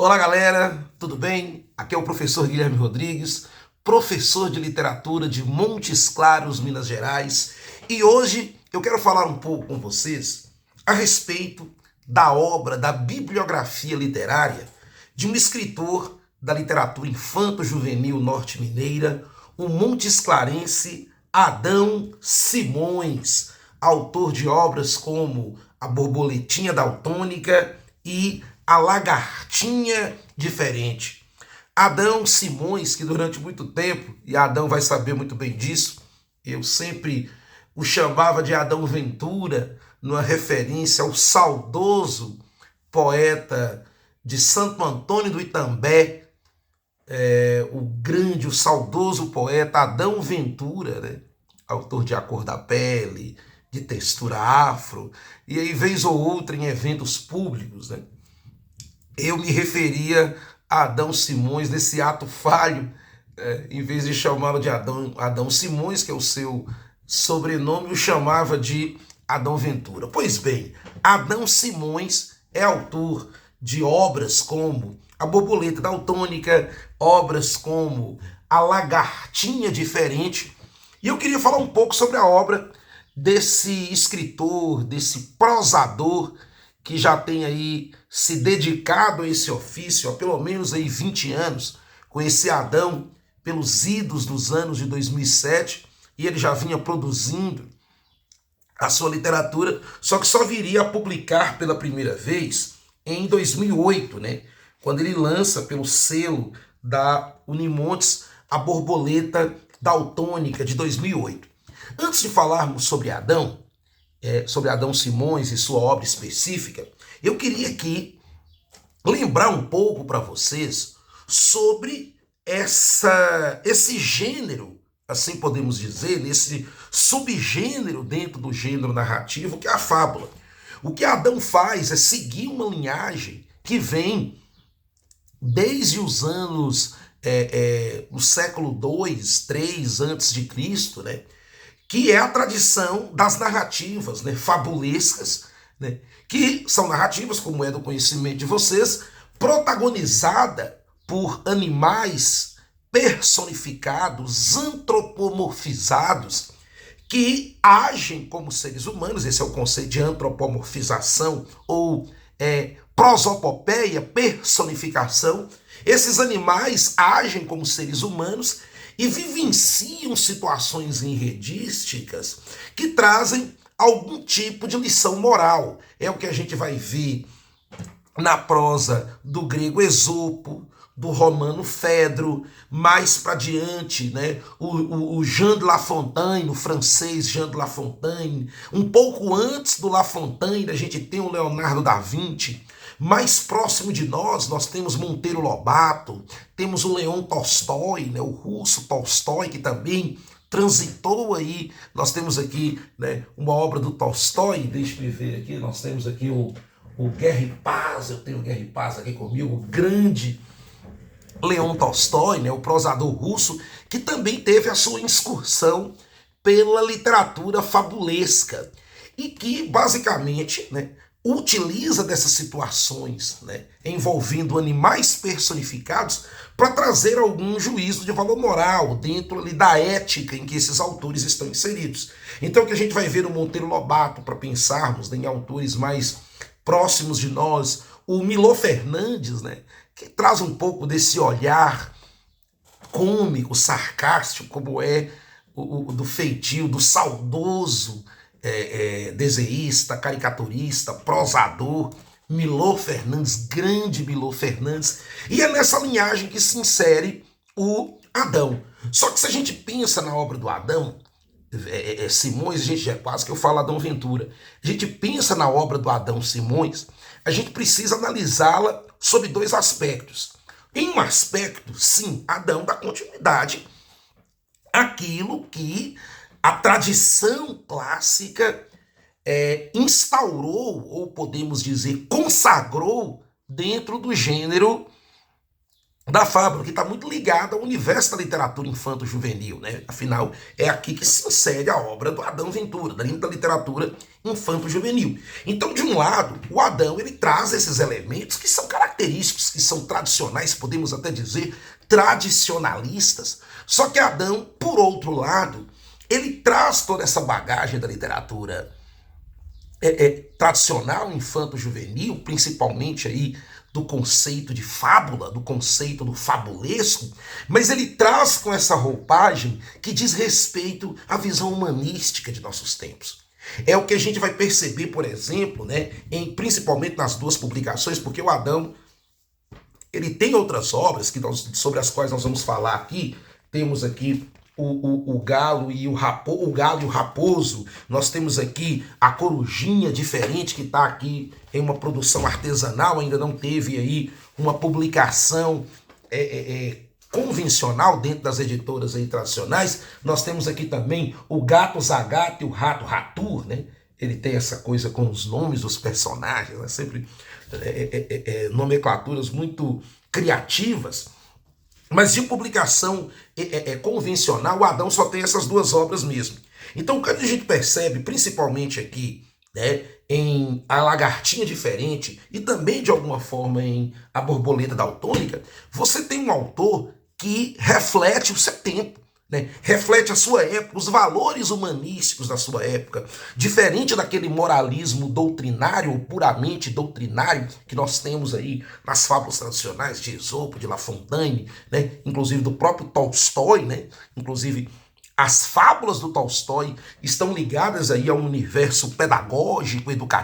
Olá galera, tudo bem? Aqui é o professor Guilherme Rodrigues, professor de literatura de Montes Claros, Minas Gerais, e hoje eu quero falar um pouco com vocês a respeito da obra, da bibliografia literária de um escritor da literatura infanto-juvenil norte-mineira, o montesclarense Adão Simões, autor de obras como A Borboletinha Daltônica e A Lagartinha Diferente. Adão Simões, que durante muito tempo, e Adão vai saber muito bem disso, eu sempre o chamava de Adão Ventura, numa referência ao saudoso poeta de Santo Antônio do Itambé, o grande, o saudoso poeta Adão Ventura, né? Autor de A Cor da Pele, de Textura Afro, e aí vez ou outra em eventos públicos, né? Eu me referia a Adão Simões nesse ato falho, em vez de chamá-lo de Adão Simões, que é o seu sobrenome, o chamava de Adão Ventura. Pois bem, Adão Simões é autor de obras como A Borboleta Daltônica, obras como A Lagartinha Diferente, e eu queria falar um pouco sobre a obra desse escritor, desse prosador, que já tem aí se dedicado a esse ofício há pelo menos aí 20 anos, conheci Adão pelos idos dos anos de 2007 e ele já vinha produzindo a sua literatura, só que só viria a publicar pela primeira vez em 2008, né? Quando ele lança pelo selo da Unimontes A Borboleta Daltônica de 2008. Antes de falarmos sobre Adão Simões e sua obra específica, eu queria aqui lembrar um pouco para vocês sobre esse gênero, assim podemos dizer, esse subgênero dentro do gênero narrativo, que é a fábula. O que Adão faz é seguir uma linhagem que vem desde os anos, o século 2, 3 antes de Cristo, né? Que é a tradição das narrativas, né, fabulescas, né, que são narrativas, como é do conhecimento de vocês, protagonizada por animais personificados, antropomorfizados, que agem como seres humanos. Esse é o conceito de antropomorfização ou prosopopeia, personificação. Esses animais agem como seres humanos e vivenciam situações enredísticas que trazem algum tipo de lição moral. É o que a gente vai ver na prosa do grego Esopo, do romano Fedro, mais para diante, né? O Jean de La Fontaine, o francês Jean de La Fontaine. Um pouco antes do La Fontaine, a gente tem o Leonardo da Vinci. Mais próximo de nós temos Monteiro Lobato, temos o Leon Tolstói, né, o russo Tolstói, que também transitou aí. Nós temos aqui, né, uma obra do Tolstói, deixa eu ver aqui, nós temos aqui o Guerra e Paz, eu tenho o Guerra e Paz aqui comigo, o grande Leon Tolstói, né, o prosador russo, que também teve a sua excursão pela literatura fabulesca e que, basicamente, né, utiliza dessas situações, né, envolvendo animais personificados para trazer algum juízo de valor moral dentro ali da ética em que esses autores estão inseridos. Então, o que a gente vai ver no Monteiro Lobato, para pensarmos, né, em autores mais próximos de nós, o Milor Fernandes, né, que traz um pouco desse olhar cômico, sarcástico, como é o do feitio, do saudoso desenhista, caricaturista, prosador, Milor Fernandes, grande Milor Fernandes, e é nessa linhagem que se insere o Adão. Só que se a gente pensa na obra do Adão, Simões, a gente já quase que eu falo Adão Ventura, a gente pensa na obra do Adão Simões, a gente precisa analisá-la sob dois aspectos. Em um aspecto, sim, Adão dá continuidade àquilo que a tradição clássica instaurou, ou podemos dizer, consagrou dentro do gênero da fábula, que está muito ligada ao universo da literatura infanto-juvenil, né? Afinal, é aqui que se insere a obra do Adão Ventura, dentro da literatura infanto-juvenil. Então, de um lado, o Adão ele traz esses elementos que são característicos, que são tradicionais, podemos até dizer tradicionalistas. Só que Adão, por outro lado, ele traz toda essa bagagem da literatura tradicional infanto-juvenil, principalmente aí do conceito de fábula, do conceito do fabulesco, mas ele traz com essa roupagem que diz respeito à visão humanística de nossos tempos. É o que a gente vai perceber, por exemplo, né, principalmente nas duas publicações, porque o Adão ele tem outras obras sobre as quais nós vamos falar aqui. Temos aqui o galo e o raposo. Nós temos aqui a corujinha diferente que está aqui em uma produção artesanal, ainda não teve aí uma publicação convencional dentro das editoras aí tradicionais. Nós temos aqui também o gato Zagato e o rato Ratur, né? Ele tem essa coisa com os nomes dos personagens, né? Sempre nomenclaturas muito criativas. Mas de publicação convencional, o Adão só tem essas duas obras mesmo. Então, quando a gente percebe, principalmente aqui, né, em A Lagartinha Diferente e também, de alguma forma, em A Borboleta Daltônica, você tem um autor que reflete o seu tempo, né? Reflete a sua época, os valores humanísticos da sua época, diferente daquele moralismo doutrinário ou puramente doutrinário que nós temos aí nas fábulas tradicionais de Esopo, de La Fontaine, né? Inclusive do próprio Tolstói, né? Inclusive as fábulas do Tolstói estão ligadas aí a um universo pedagógico, educativo,